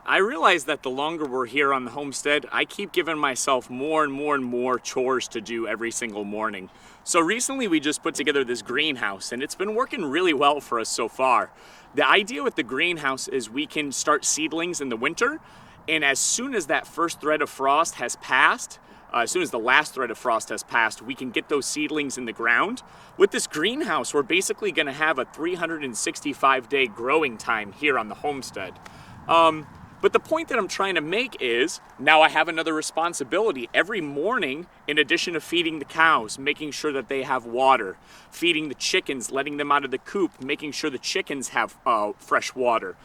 I realize that the longer we're here on the homestead, I keep giving myself more and more and more chores to do every single morning. So recently we just put together this greenhouse and it's been working really well for us so far. The idea with the greenhouse is we can start seedlings in the winter, and as soon as that first thread of frost has passed, as soon as the last thread of frost has passed, we can get those seedlings in the ground. With this greenhouse, we're basically going to have a 365-day growing time here on the homestead. But the point that I'm trying to make is, now I have another responsibility. Every morning, in addition to feeding the cows, making sure that they have water, feeding the chickens, letting them out of the coop, making sure the chickens have fresh water.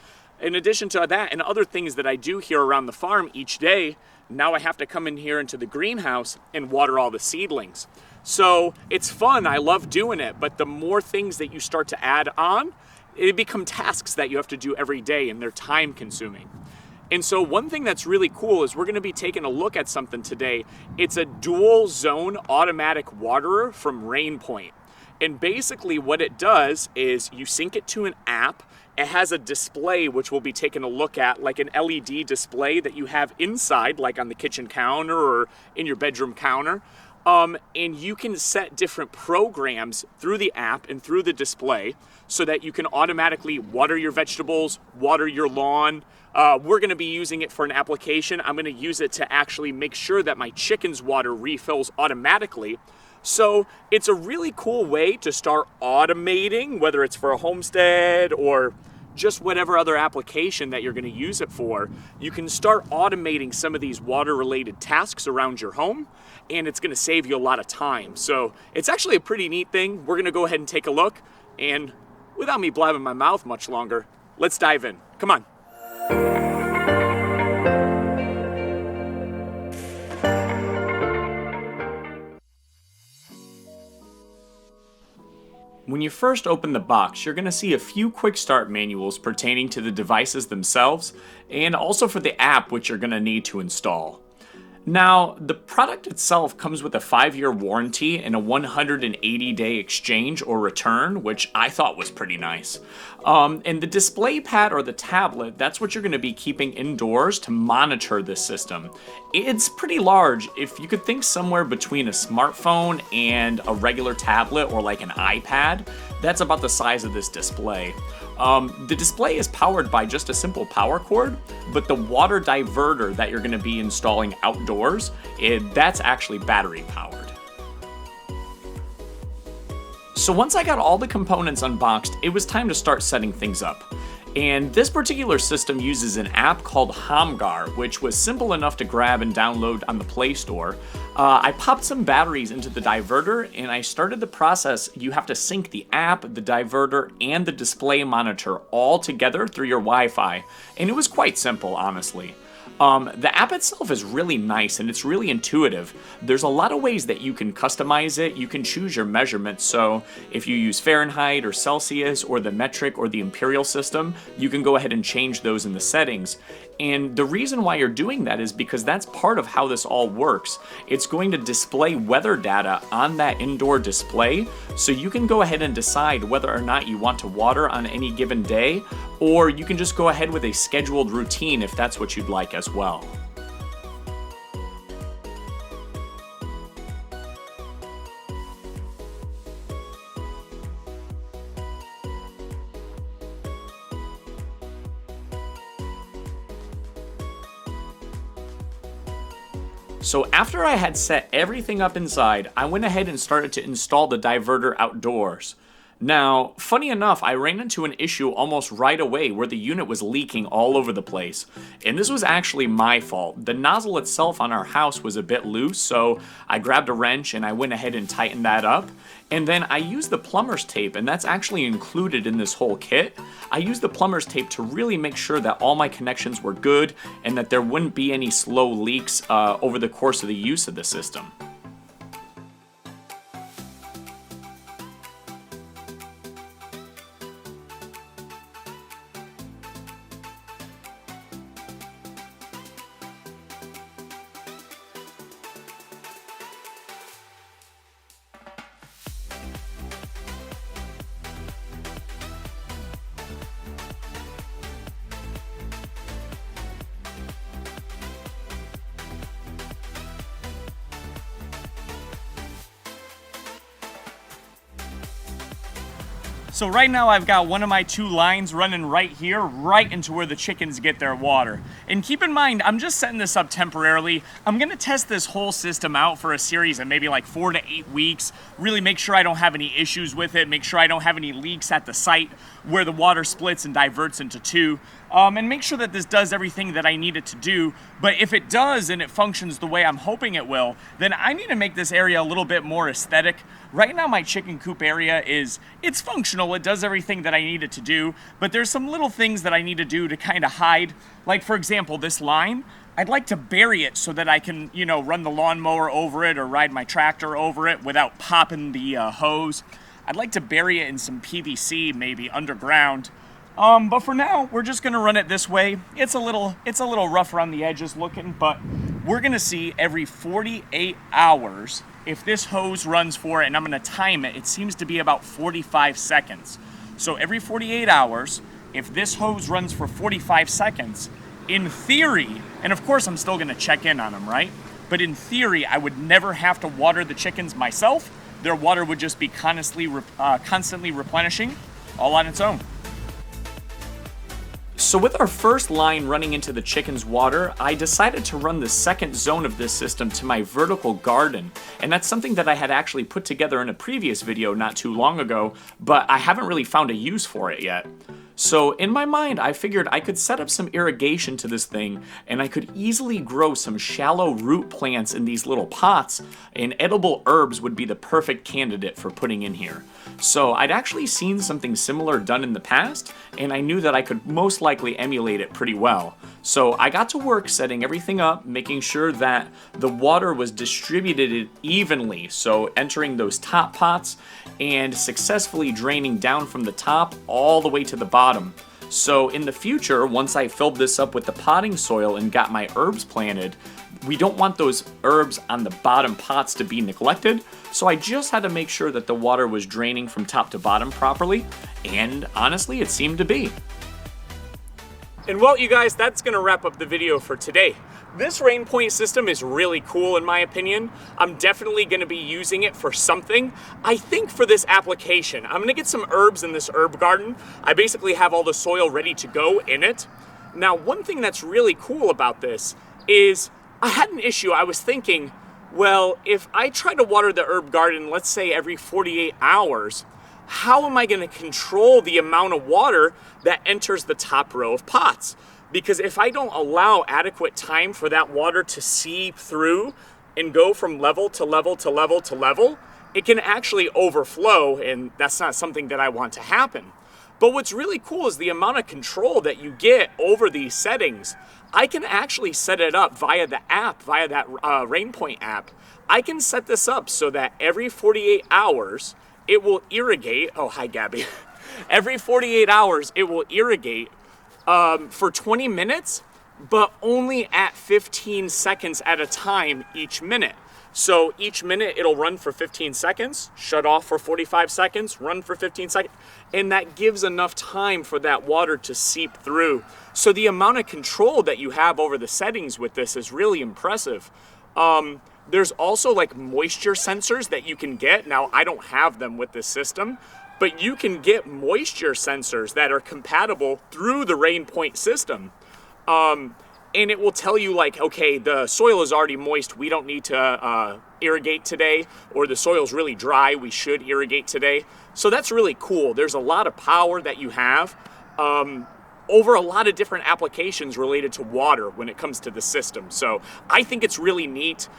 In addition to that and other things that I do here around the farm each day, now I have to come in here into the greenhouse and water all the seedlings. So it's fun, I love doing it, but the more things that you start to add on, it become tasks that you have to do every day and they're time consuming. And so one thing that's really cool is we're going to be taking a look at something today. It's a dual zone automatic waterer from Rainpoint. And basically what it does is you sync it to an app. It has a display which we'll be taking a look at, like an LED display that you have inside, like on the kitchen counter or in your bedroom counter. And you can set different programs through the app and through the display so that you can automatically water your vegetables, water your lawn. We're going to be using it for an application. I'm going to use it to actually make sure that my chicken's water refills automatically. So it's a really cool way to start automating, whether it's for a homestead or just whatever other application that you're going to use it for. You can start automating some of these water-related tasks around your home, and it's going to save you a lot of time. So it's actually a pretty neat thing. We're going to go ahead and take a look, and without me blabbing my mouth much longer, let's dive in. Come on. When you first open the box, you're going to see a few quick start manuals pertaining to the devices themselves, and also for the app which you're going to need to install. Now, the product itself comes with a 5-year warranty and a 180-day exchange or return, which I thought was pretty nice. And the display pad or the tablet, that's what you're going to be keeping indoors to monitor this system. It's pretty large. If you could think somewhere between a smartphone and a regular tablet or like an iPad, that's about the size of this display. The display is powered by just a simple power cord, but the water diverter that you're going to be installing outdoors, that's actually battery powered. So once I got all the components unboxed, it was time to start setting things up. And this particular system uses an app called Homgar, which was simple enough to grab and download on the Play Store. I popped some batteries into the diverter and I started the process. You have to sync the app, the diverter, and the display monitor all together through your Wi-Fi. And it was quite simple, honestly. The app itself is really nice and it's really intuitive. There's a lot of ways that you can customize it. You can choose your measurements. So if you use Fahrenheit or Celsius or the metric or the imperial system, you can go ahead and change those in the settings. And the reason why you're doing that is because that's part of how this all works. It's going to display weather data on that indoor display, so you can go ahead and decide whether or not you want to water on any given day, or you can just go ahead with a scheduled routine if that's what you'd like as well. So after I had set everything up inside, I went ahead and started to install the diverter outdoors. Now, funny enough, I ran into an issue almost right away where the unit was leaking all over the place. And this was actually my fault. The nozzle itself on our house was a bit loose, so I grabbed a wrench and I went ahead and tightened that up. And then I used the plumber's tape, and that's actually included in this whole kit. I used the plumber's tape to really make sure that all my connections were good and that there wouldn't be any slow leaks over the course of the use of the system. So right now I've got one of my 2 lines running right here, right into where the chickens get their water. And keep in mind, I'm just setting this up temporarily. I'm gonna test this whole system out for a series of maybe like 4 to 8 weeks, really make sure I don't have any issues with it, make sure I don't have any leaks at the site where the water splits and diverts into 2, and make sure that this does everything that I need it to do. But if it does and it functions the way I'm hoping it will, then I need to make this area a little bit more aesthetic. Right now my chicken coop area it's functional, it does everything that I need it to do, but there's some little things that I need to do to kind of hide. Like for example, this line, I'd like to bury it so that I can, run the lawnmower over it or ride my tractor over it without popping the hose. I'd like to bury it in some PVC, maybe underground. But for now, we're just gonna run it this way. It's a little rough around the edges looking, but we're gonna see every 48 hours if this hose runs for it, and I'm gonna time it. It seems to be about 45 seconds. So every 48 hours, if this hose runs for 45 seconds, in theory, and of course I'm still gonna check in on them, right? But in theory, I would never have to water the chickens myself. Their water would just be constantly replenishing, all on its own. So with our first line running into the chickens' water, I decided to run the second zone of this system to my vertical garden. And that's something that I had actually put together in a previous video not too long ago, but I haven't really found a use for it yet. So in my mind, I figured I could set up some irrigation to this thing, and I could easily grow some shallow root plants in these little pots, and edible herbs would be the perfect candidate for putting in here. So I'd actually seen something similar done in the past, and I knew that I could most likely emulate it pretty well. So I got to work setting everything up, making sure that the water was distributed evenly, so entering those top pots and successfully draining down from the top all the way to the bottom. So in the future, once I filled this up with the potting soil and got my herbs planted, we don't want those herbs on the bottom pots to be neglected, so I just had to make sure that the water was draining from top to bottom properly, and honestly, it seemed to be. And well, you guys, that's gonna wrap up the video for today. This Rainpoint system is really cool in my opinion. I'm definitely gonna be using it for something. I think for this application, I'm gonna get some herbs in this herb garden. I basically have all the soil ready to go in it. Now, one thing that's really cool about this is I had an issue. I was thinking, well, if I try to water the herb garden, let's say every 48 hours, how am I going to control the amount of water that enters the top row of pots? Because if I don't allow adequate time for that water to seep through and go from level to level to level to level, it can actually overflow, and that's not something that I want to happen. But what's really cool is the amount of control that you get over these settings. I can actually set it up via the app, via that Rainpoint app. I can set this up so that every 48 hours, it will irrigate. Oh, hi, Gabby. Every 48 hours, it will irrigate for 20 minutes, but only at 15 seconds at a time each minute. So each minute it'll run for 15 seconds, shut off for 45 seconds, run for 15 seconds, and that gives enough time for that water to seep through. So the amount of control that you have over the settings with this is really impressive. There's also like moisture sensors that you can get. Now, I don't have them with this system, but you can get moisture sensors that are compatible through the Rainpoint system. And it will tell you like, okay, the soil is already moist, we don't need to irrigate today, or the soil's really dry, we should irrigate today. So that's really cool. There's a lot of power that you have over a lot of different applications related to water when it comes to the system. So I think it's really neat.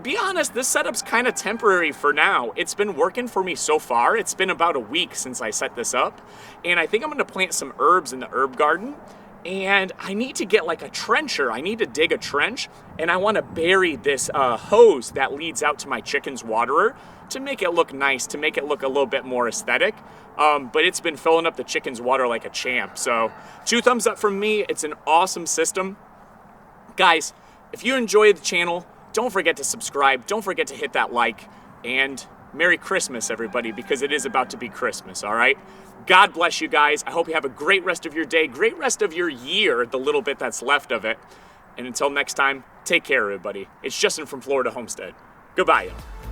Be honest, this setup's kind of temporary for now. It's been working for me so far. It's been about a week since I set this up, and I think I'm gonna plant some herbs in the herb garden. And I need to get like a trencher. I need to dig a trench, and I want to bury this hose that leads out to my chicken's waterer to make it look nice, to make it look a little bit more aesthetic. But it's been filling up the chicken's water like a champ. So 2 thumbs up from me. It's an awesome system. Guys, if you enjoy the channel, don't forget to subscribe. Don't forget to hit that like, and Merry Christmas, everybody, because it is about to be Christmas, all right? God bless you guys. I hope you have a great rest of your day, great rest of your year, the little bit that's left of it. And until next time, take care, everybody. It's Justin from Florida Homestead. Goodbye, y'all.